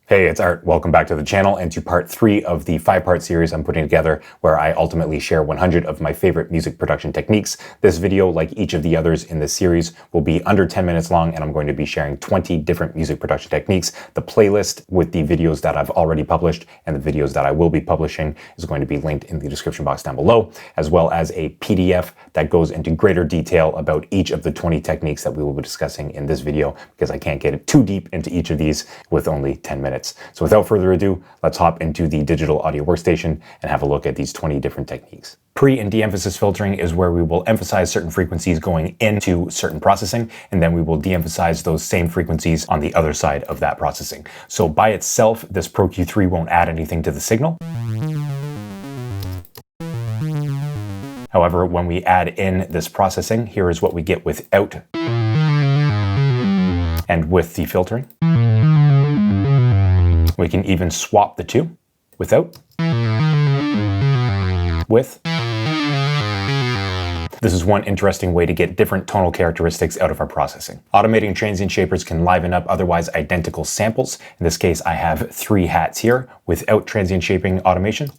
Hey, it's Art. Welcome back to the channel and to part 3 of the 5-part series I'm putting together where I ultimately share 100 of my favorite music production techniques. This video, like each of the others in this series, will be under 10 minutes long and I'm going to be sharing 20 different music production techniques. The playlist with the videos that I've already published and the videos that I will be publishing is going to be linked in the description box down below, as well as a PDF that goes into greater detail about each of the 20 techniques that we will be discussing in this video because I can't get too deep into each of these with only 10 minutes. So without further ado, let's hop into the digital audio workstation and have a look at these 20 different techniques. Pre and de-emphasis filtering is where we will emphasize certain frequencies going into certain processing, and then we will de-emphasize those same frequencies on the other side of that processing. So by itself, this Pro Q3 won't add anything to the signal. However, when we add in this processing, here is what we get without and with the filtering. We can even swap the two, without, with. This is one interesting way to get different tonal characteristics out of our processing. Automating transient shapers can liven up otherwise identical samples. In this case, I have 3 hats here without transient shaping automation.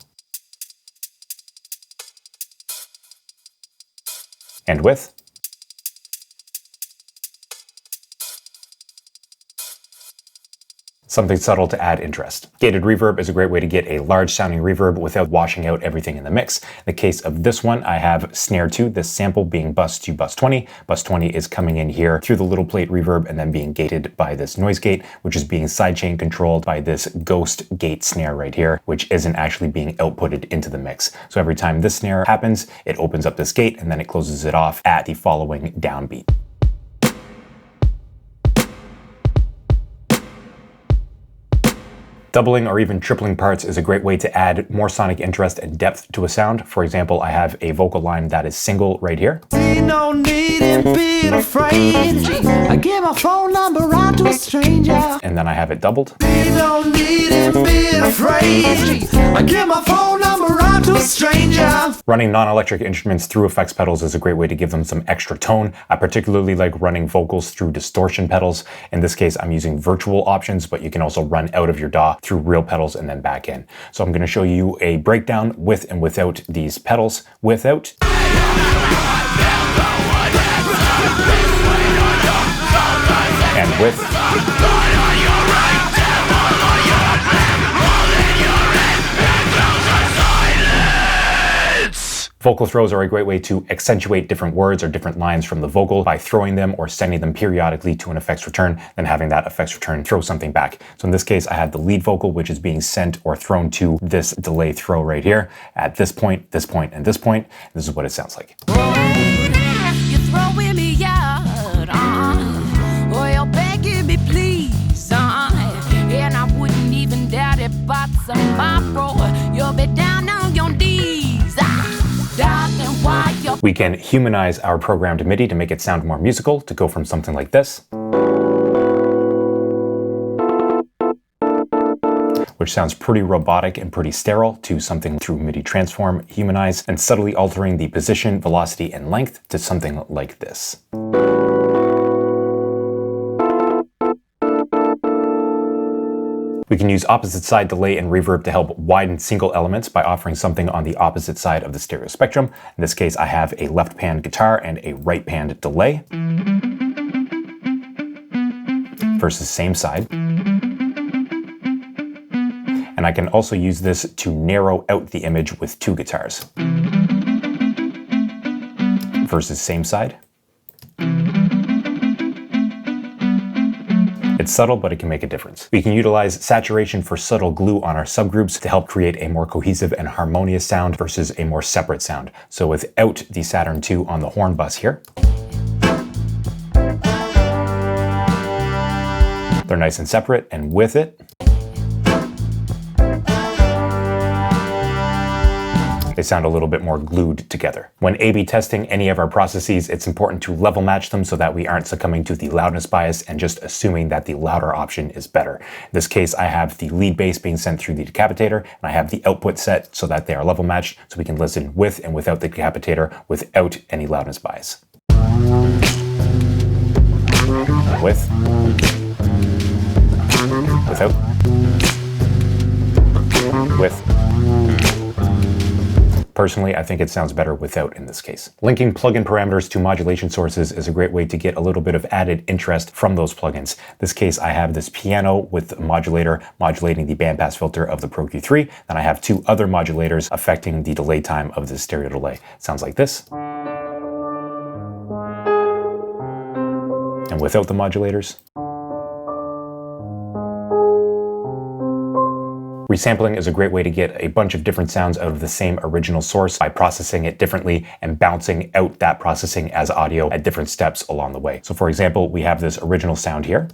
And with. Something subtle to add interest. Gated reverb is a great way to get a large sounding reverb without washing out everything in the mix. In the case of this one, I have snare 2, this sample being bus to bus 20. Bus 20 is coming in here through the little plate reverb and then being gated by this noise gate, which is being sidechain controlled by this ghost gate snare right here, which isn't actually being outputted into the mix. So every time this snare happens, it opens up this gate and then it closes it off at the following downbeat. Doubling or even tripling parts is a great way to add more sonic interest and depth to a sound. For example, I have a vocal line that is single right here. No need in being afraid. I give my phone number out to a stranger. And then I have it doubled. No need in being afraid. I give my phone number out to a stranger. Running non-electric instruments through effects pedals is a great way to give them some extra tone. I particularly like running vocals through distortion pedals. In this case, I'm using virtual options, but you can also run out of your DAW through real pedals and then back in. So I'm going to show you a breakdown with and without these pedals. Without. And with. Vocal throws are a great way to accentuate different words or different lines from the vocal by throwing them or sending them periodically to an effects return, then having that effects return throw something back. So in this case, I have the lead vocal, which is being sent or thrown to this delay throw right here at this point, and this point. This is what it sounds like. You're throwing me out, or you're begging me please, and I wouldn't even doubt it, but tomorrow you'll be down on your knees. We can humanize our programmed MIDI to make it sound more musical, to go from something like this, which sounds pretty robotic and pretty sterile, to something through MIDI transform, humanize, and subtly altering the position, velocity, and length to something like this. We can use opposite side delay and reverb to help widen single elements by offering something on the opposite side of the stereo spectrum. In this case, I have a left pan guitar and a right pan delay versus same side. And I can also use this to narrow out the image with 2 guitars versus same side. It's subtle, but it can make a difference. We can utilize saturation for subtle glue on our subgroups to help create a more cohesive and harmonious sound versus a more separate sound. So without the Saturn II on the horn bus here, they're nice and separate, and with it, they sound a little bit more glued together. When A/B testing any of our processes, it's important to level match them so that we aren't succumbing to the loudness bias and just assuming that the louder option is better. In this case, I have the lead bass being sent through the decapitator, and I have the output set so that they are level matched, so we can listen with and without the decapitator without any loudness bias. With. without, with. Personally, I think it sounds better without in this case. Linking plugin parameters to modulation sources is a great way to get a little bit of added interest from those plugins. In this case, I have this piano with a modulator modulating the bandpass filter of the Pro Q3. Then I have two other modulators affecting the delay time of the stereo delay. It sounds like this. And without the modulators. Resampling is a great way to get a bunch of different sounds out of the same original source by processing it differently and bouncing out that processing as audio at different steps along the way. So for example, we have this original sound here.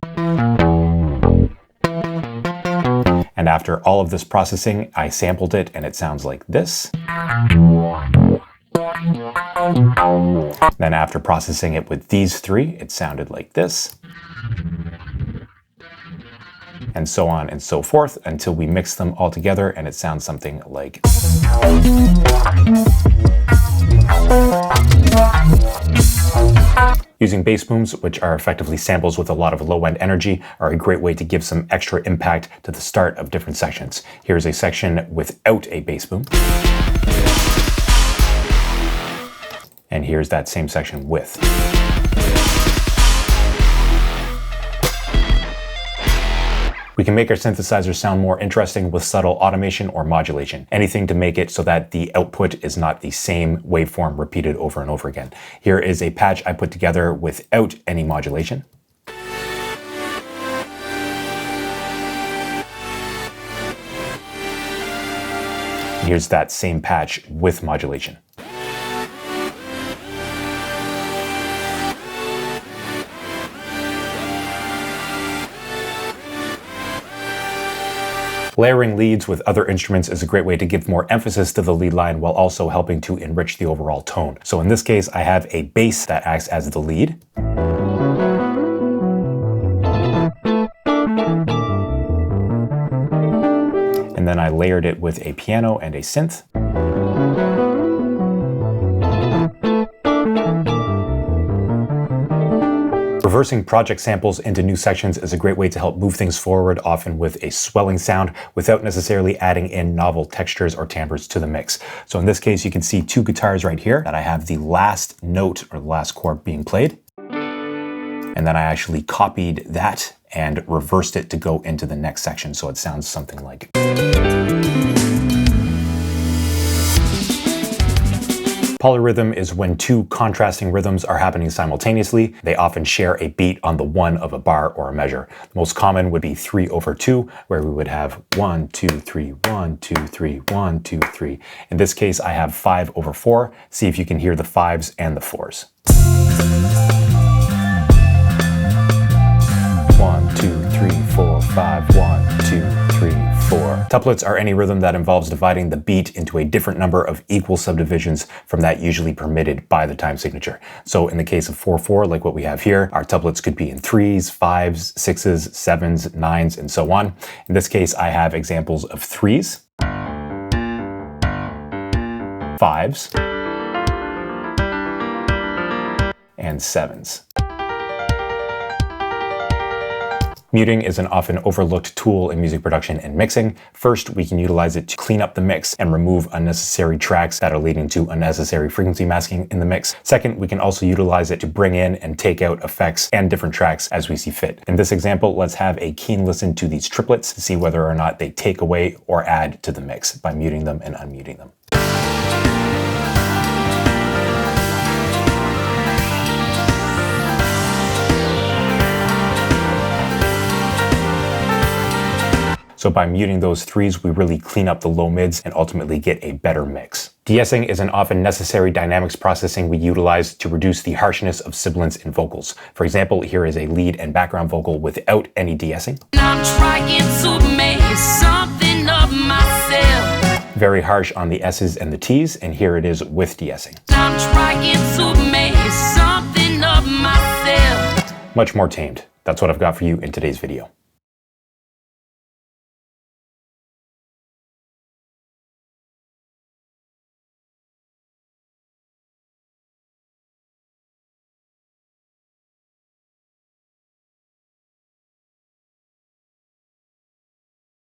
And after all of this processing, I sampled it and it sounds like this. Then after processing it with these three, it sounded like this. And so on and so forth until we mix them all together and it sounds something like. Using bass booms, which are effectively samples with a lot of low-end energy, are a great way to give some extra impact to the start of different sections. Here's a section without a bass boom. And here's that same section with. We can make our synthesizer sound more interesting with subtle automation or modulation, anything to make it so that the output is not the same waveform repeated over and over again. Here is a patch I put together without any modulation. Here's that same patch with modulation. Layering leads with other instruments is a great way to give more emphasis to the lead line while also helping to enrich the overall tone. So in this case, I have a bass that acts as the lead. And then I layered it with a piano and a synth. Reversing project samples into new sections is a great way to help move things forward, often with a swelling sound, without necessarily adding in novel textures or timbres to the mix. So in this case, you can see two guitars right here that I have the last note or the last chord being played. And then I actually copied that and reversed it to go into the next section. So it sounds something like. Polyrhythm is when two contrasting rhythms are happening simultaneously. They often share a beat on the one of a bar or a measure. The most common would be 3/2, where we would have 1, 2, 3, 1, 2, 3, 1, 2, 3. In this case, I have 5/4. See if you can hear the 5s and the 4s. 1, 2, 3, 4, 5, 1, 2, 3, 4. Tuplets are any rhythm that involves dividing the beat into a different number of equal subdivisions from that usually permitted by the time signature. So in the case of 4/4, like what we have here, our tuplets could be in 3s, 5s, 6s, 7s, 9s, and so on. In this case, I have examples of 3s, 5s, and 7s. Muting is an often overlooked tool in music production and mixing. First, we can utilize it to clean up the mix and remove unnecessary tracks that are leading to unnecessary frequency masking in the mix. Second, we can also utilize it to bring in and take out effects and different tracks as we see fit. In this example, let's have a keen listen to these triplets to see whether or not they take away or add to the mix by muting them and unmuting them. So by muting those 3s, we really clean up the low mids and ultimately get a better mix. De-Essing is an often necessary dynamics processing we utilize to reduce the harshness of sibilants in vocals. For example, here is a lead and background vocal without any de-essing. I'm trying to make something of myself. Very harsh on the S's and the T's, and here it is with de-essing. I'm trying to make something of myself. Much more tamed. That's what I've got for you in today's video.